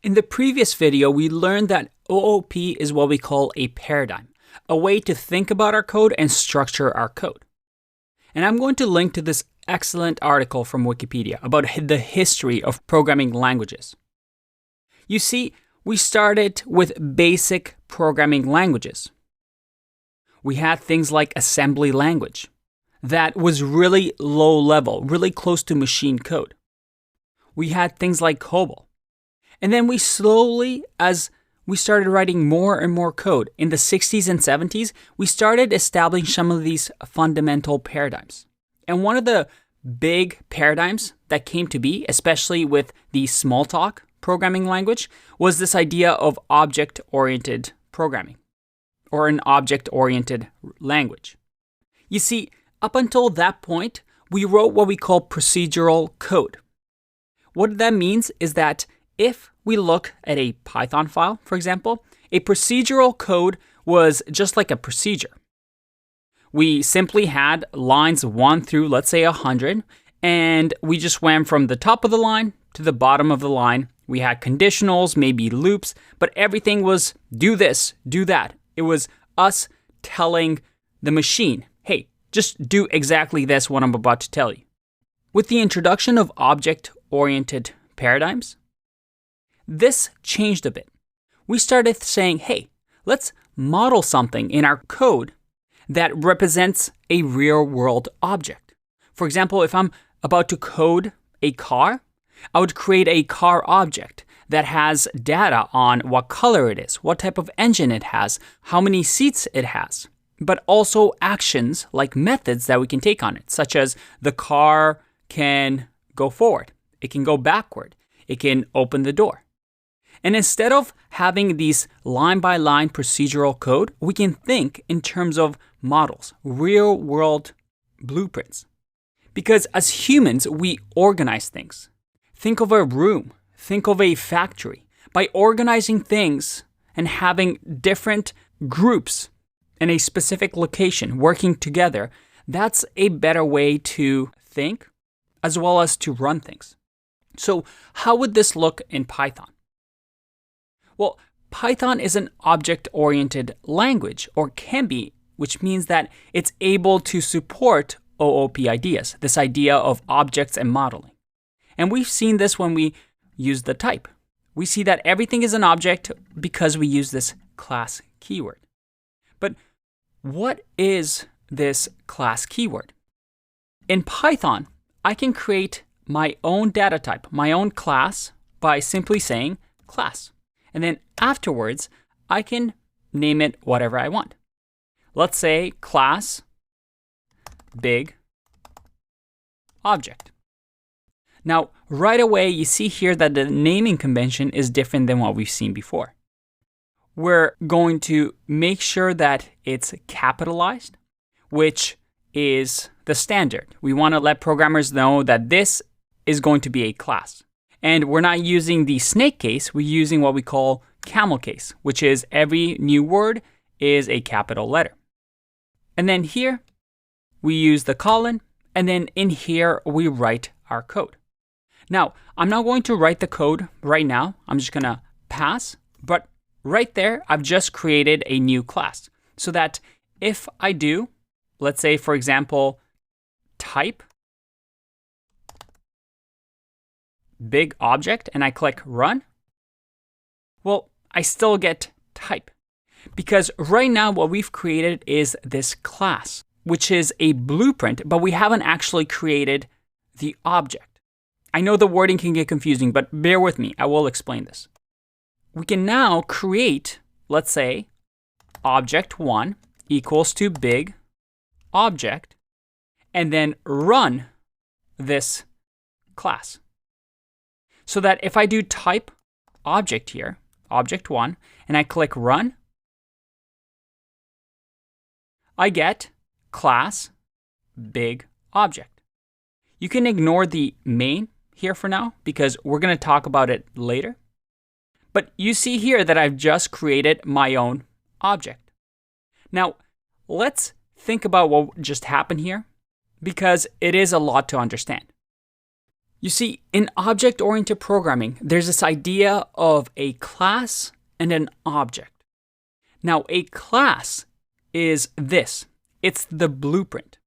In the previous video, we learned that OOP is what we call a paradigm, a way to think about our code and structure our code. And I'm going to link to this excellent article from Wikipedia about the history of programming languages. You see, we started with basic programming languages. We had things like assembly language that was really low level, really close to machine code. We had things like COBOL. And then we slowly, as we started writing more and more code in the 60s and 70s, we started establishing some of these fundamental paradigms. And one of the big paradigms that came to be, especially with the Smalltalk programming language, was this idea of object-oriented programming, or an object-oriented language. You see, up until that point, we wrote what we call procedural code. What that means is that if we look at a Python file, for example, a procedural code was just like a procedure. We simply had lines 1 through, let's say, 100, and we just went from the top of the line to the bottom of the line. We had conditionals, maybe loops, but everything was do this, do that. It was us telling the machine, hey, just do exactly this, what I'm about to tell you. With the introduction of object-oriented paradigms, this changed a bit. We started saying, hey, let's model something in our code that represents a real-world object. For example, if I'm about to code a car, I would create a car object that has data on what color it is, what type of engine it has, how many seats it has, but also actions like methods that we can take on it, such as the car can go forward, it can go backward, it can open the door. And instead of having these line-by-line procedural code, we can think in terms of models, real-world blueprints. Because as humans, we organize things. Think of a room, think of a factory. By organizing things and having different groups in a specific location working together, that's a better way to think as well as to run things. So how would this look in Python? Well, Python is an object-oriented language, or can be, which means that it's able to support OOP ideas, this idea of objects and modeling. And we've seen this when we use the type. We see that everything is an object because we use this class keyword. But what is this class keyword? In Python, I can create my own data type, my own class, by simply saying class. And then afterwards, I can name it whatever I want. Let's say class big object. Now, right away, you see here that the naming convention is different than what we've seen before. We're going to make sure that it's capitalized, which is the standard. We want to let programmers know that this is going to be a class. And we're not using the snake case, we're using what we call camel case, which is every new word is a capital letter. And then here, we use the colon, and then in here, we write our code. Now, I'm not going to write the code right now. I'm just going to pass. But right there, I've just created a new class. So that if I do, let's say, for example, type big object, and I click run, well, I still get type. Because right now, what we've created is this class, which is a blueprint, but we haven't actually created the object. I know the wording can get confusing, but bear with me. I will explain this. We can now create, let's say, object1 equals to big object, and then run this class. So that if I do type object here, object1, and I click run, I get class big object. You can ignore the main here for now because we're going to talk about it later. But you see here that I've just created my own object. Now, let's think about what just happened here because it is a lot to understand. You see, in object-oriented programming, there's this idea of a class and an object. Now, a class is this. It's the blueprint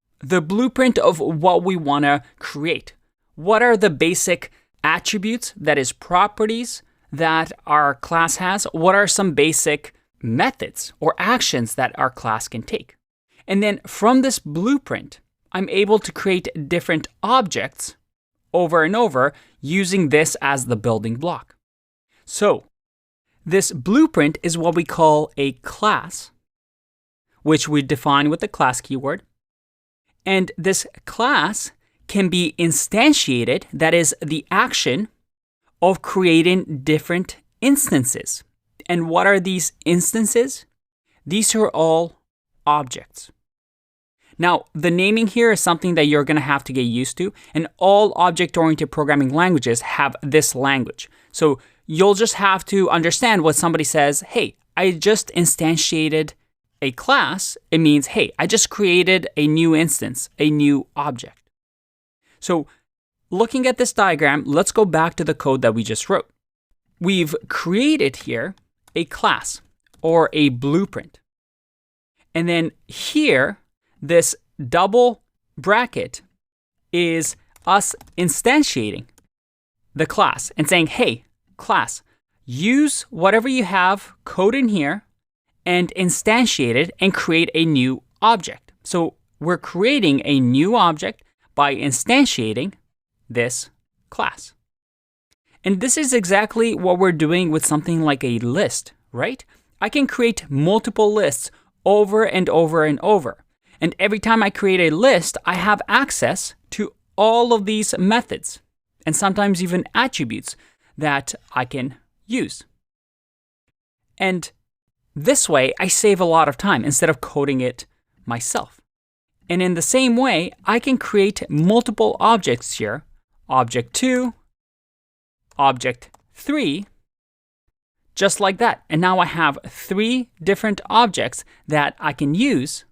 of what we want to create. What are the basic attributes, that is properties, that our class has? What are some basic methods or actions that our class can take? And then from this blueprint, I'm able to create different objects over and over using this as the building block. So this blueprint is what we call a class, which we define with the class keyword. And this class can be instantiated, that is the action of creating different instances. And what are these instances? These are all objects. Now, the naming here is something that you're going to have to get used to, and all object-oriented programming languages have this language. So you'll just have to understand when somebody says, hey, I just instantiated a class, it means, hey, I just created a new instance, a new object. So looking at this diagram, let's go back to the code that we just wrote. We've created here a class or a blueprint. And then here, this double bracket is us instantiating the class and saying, hey, class, use whatever you have code in here and instantiate it and create a new object. So we're creating a new object by instantiating this class. And this is exactly what we're doing with something like a list, right? I can create multiple lists over and over and over. And every time I create a list, I have access to all of these methods and sometimes even attributes that I can use. And this way, I save a lot of time instead of coding it myself. And in the same way, I can create multiple objects here. Object 2, Object 3, just like that. And now I have 3 different objects that I can use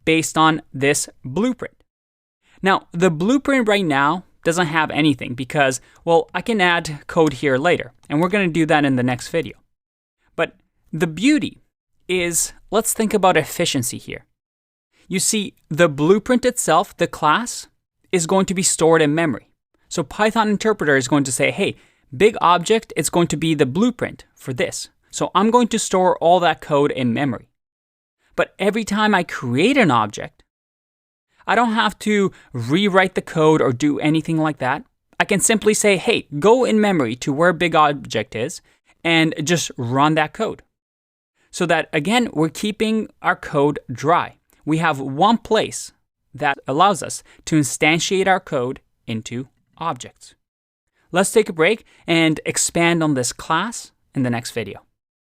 based on this blueprint. Now, the blueprint right now doesn't have anything because, well, I can add code here later, and we're going to do that in the next video. But the beauty is, let's think about efficiency here. You see, the blueprint itself, the class, is going to be stored in memory. So Python interpreter is going to say, hey, big object, it's going to be the blueprint for this. So I'm going to store all that code in memory. But every time I create an object, I don't have to rewrite the code or do anything like that. I can simply say, hey, go in memory to where big object is and just run that code. So that, again, we're keeping our code dry. We have one place that allows us to instantiate our code into objects. Let's take a break and expand on this class in the next video.